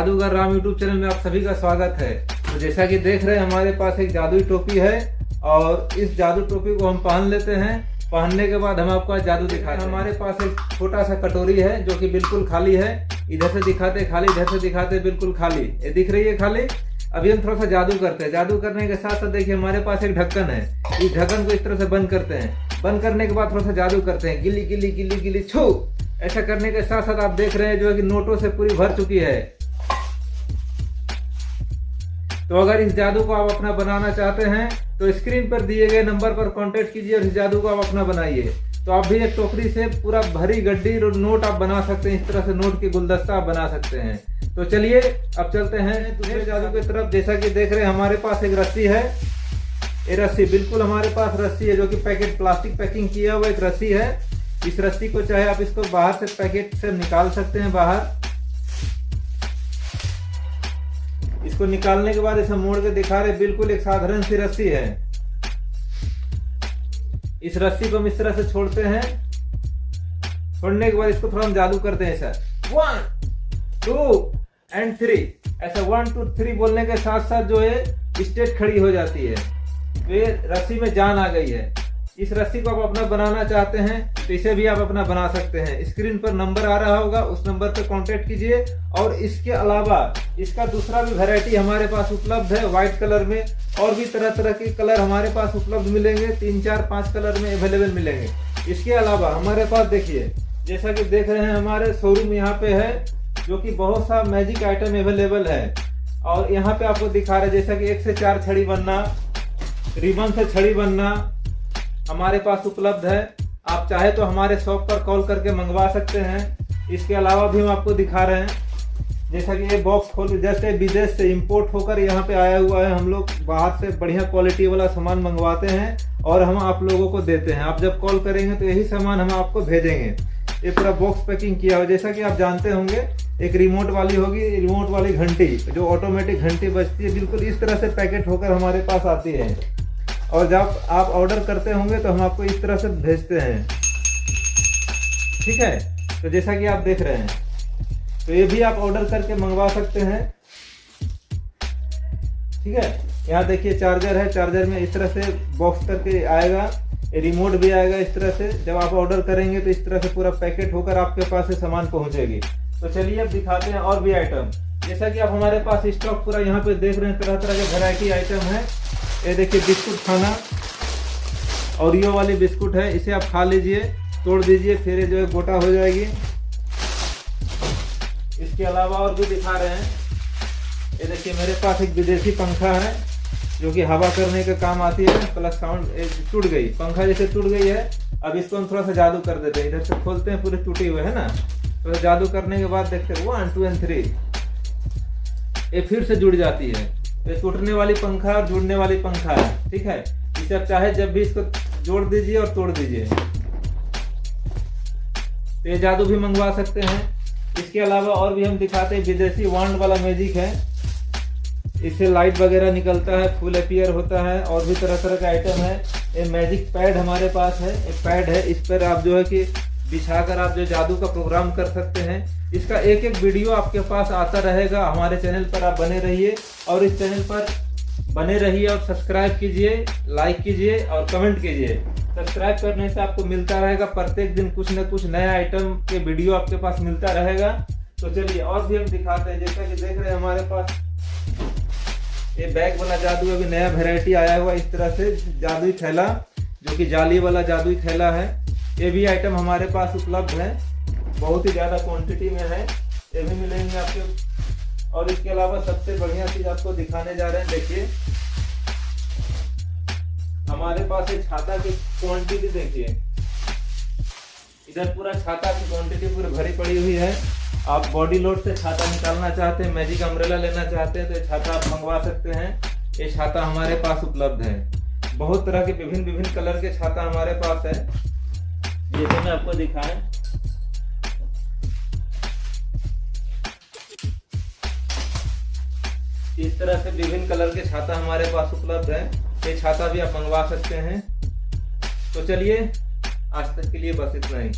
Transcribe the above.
जादूगर Ram YouTube channel में आप सभी का स्वागत है। तो जैसा कि देख रहे हैं हमारे पास एक जादुई टोपी है और इस जादू टोपी को हम पहन लेते हैं। पहनने के बाद हम आपको आज जादू दिखाते हैं। हमारे पास एक छोटा सा कटोरी है जो कि बिल्कुल खाली है। इधर से दिखाते खाली, इधर से दिखाते बिल्कुल खाली। ये दिख रही है खाली। अभी हम थोड़ा सा जादू करते हैं। जादू करने के साथ साथ देखिए हमारे पास एक ढक्कन है। इस ढक्कन को इस तरह से बंद करते हैं। बंद करने के बाद थोड़ा सा जादू करते हैं। गिली गिली गिली गिली छू। ऐसा करने के साथ साथ आप देख रहे हैं जो है कि नोटों से पूरी भर चुकी है। तो अगर इस जादू को आप अपना बनाना चाहते हैं तो स्क्रीन पर दिए गए नंबर पर कांटेक्ट कीजिए और इस जादू को आप अपना बनाइए। तो आप भी एक टोकरी से पूरा भरी गड्डी नोट आप बना सकते हैं। इस तरह से नोट की गुलदस्ता आप बना सकते हैं। तो चलिए अब चलते हैं दूसरे जादू की तरफ। जैसा कि देख रहे हैं हमारे पास एक रस्सी है। ये रस्सी बिल्कुल हमारे पास रस्सी है जो कि पैकेट प्लास्टिक पैकिंग किया हुआ एक रस्सी है। इस रस्सी को चाहे आप इसको बाहर से पैकेट से निकाल सकते हैं बाहर। इसको निकालने के बाद इसे मोड़ के दिखा रहे बिल्कुल एक साधारण सी रस्सी है। इस रस्सी को हम इस तरह से छोड़ते हैं। छोड़ने के बाद इसको थोड़ा हम जादू करते हैं। ऐसा 1 2 एंड 3 ऐसा 1 2 3 बोलने के साथ साथ जो है स्टेट खड़ी हो जाती है। तो ये रस्सी में जान आ गई है। इस रस्सी को आप अपना बनाना चाहते हैं तो इसे भी आप अपना बना सकते हैं। स्क्रीन पर नंबर आ रहा होगा, उस नंबर पर कांटेक्ट कीजिए। और इसके अलावा इसका दूसरा भी वैरायटी हमारे पास उपलब्ध है व्हाइट कलर में। और भी तरह तरह के कलर हमारे पास उपलब्ध मिलेंगे। 3 4 5 कलर में अवेलेबल मिलेंगे। इसके अलावा हमारे पास देखिए जैसा कि देख रहे हैं हमारे शोरूम यहाँ पे है जो कि बहुत सा मैजिक आइटम अवेलेबल है। और यहाँ पे आपको दिखा रहे जैसा कि 1 से 4 छड़ी बनना, रिबन से छड़ी बनना हमारे पास उपलब्ध है। आप चाहे तो हमारे शॉप पर कॉल करके मंगवा सकते हैं। इसके अलावा भी हम आपको दिखा रहे हैं जैसा कि ये बॉक्स खोल जैसे विदेश से इंपोर्ट होकर यहाँ पे आया हुआ है। हम लोग बाहर से बढ़िया क्वालिटी वाला सामान मंगवाते हैं और हम आप लोगों को देते हैं। आप जब कॉल करेंगे तो यही सामान हम आपको भेजेंगे। ये पूरा बॉक्स पैकिंग किया हुआ। जैसा कि आप जानते होंगे एक रिमोट वाली होगी, रिमोट वाली घंटी जो ऑटोमेटिक घंटी बजती है, बिल्कुल इस तरह से पैकेट होकर हमारे पास आती है। और जब आप ऑर्डर करते होंगे तो हम आपको इस तरह से भेजते हैं। ठीक है, तो जैसा कि आप देख रहे हैं तो ये भी आप ऑर्डर करके मंगवा सकते हैं। ठीक है, यहाँ देखिए चार्जर है। चार्जर में इस तरह से बॉक्स करके आएगा। रिमोट भी आएगा इस तरह से। जब आप ऑर्डर करेंगे तो इस तरह से पूरा पैकेट होकर आपके पास से सामान पहुंचेगी। तो चलिए अब दिखाते हैं और भी आइटम। जैसा कि आप हमारे पास स्टॉक पूरा यहाँ पे देख रहे हैं, तरह तरह के वैरायटी आइटम है। ये देखिए बिस्कुट खाना, ओरियो वाली बिस्कुट है। इसे आप खा लीजिए, तोड़ दीजिए, फिर ये जो है गोटा हो जाएगी। इसके अलावा और भी दिखा रहे हैं। ये देखिए मेरे पास एक विदेशी पंखा है जो कि हवा करने के काम आती है। प्लस साउंड टूट गई, पंखा जैसे टूट गई है। अब इसको हम थोड़ा सा जादू कर देते हैं। इधर से खोलते हैं, पूरी टूटी हुई है ना। तो जादू करने के बाद देखते हैं 1 2 एंड 3 ये फिर से जुड़ जाती है। ये टूटने वाली पंखा और जुड़ने वाली पंखा है। ठीक है, इसे आप चाहे जब भी इसको जोड़ दीजिए और तोड़ दीजिए। तो ये जादू भी मंगवा सकते हैं। इसके अलावा और भी हम दिखाते हैं विदेशी वांड वाला मैजिक है। इससे लाइट वगैरह निकलता है, फुल अपीयर होता है। और भी तरह तरह का आइटम है। ये मैजिक पैड हमारे पास है। एक पैड है, इस पर आप जो है कि बिछाकर आप जो जादू का प्रोग्राम कर सकते हैं। इसका एक एक वीडियो आपके पास आता रहेगा। हमारे चैनल पर आप बने रहिए और इस चैनल पर बने रहिए और सब्सक्राइब कीजिए, लाइक कीजिए और कमेंट कीजिए। सब्सक्राइब करने से आपको मिलता रहेगा प्रत्येक दिन कुछ न कुछ नया आइटम के वीडियो आपके पास मिलता रहेगा। तो चलिए और भी हम दिखाते हैं। जैसा कि देख रहे हैं हमारे पास ये बैग वाला जादू अभी नया वैरायटी आया हुआ। इस तरह से जादुई थैला जो कि जाली वाला जादुई थैला है। ये भी आइटम हमारे पास उपलब्ध है, बहुत ही ज्यादा क्वांटिटी में है। ये भी मिलेंगे आपके। और इसके अलावा सबसे बढ़िया चीज आपको दिखाने जा रहे हैं। देखिए हमारे पास एक छाता की क्वांटिटी देखिए। इधर पूरा छाता की क्वांटिटी पूरी भरी पड़ी हुई है। आप बॉडी लोड से छाता निकालना चाहते हैं, मैजिक अम्ब्रेला लेना चाहते हैं तो ये छाता आप मंगवा सकते हैं। ये छाता हमारे पास उपलब्ध है। बहुत तरह के विभिन्न कलर के छाता हमारे पास है। जैसे मैं आपको दिखाएं, इस तरह से विभिन्न कलर के छाता हमारे पास उपलब्ध है। ये छाता भी आप मंगवा सकते हैं। तो चलिए आज तक के लिए बस इतना ही।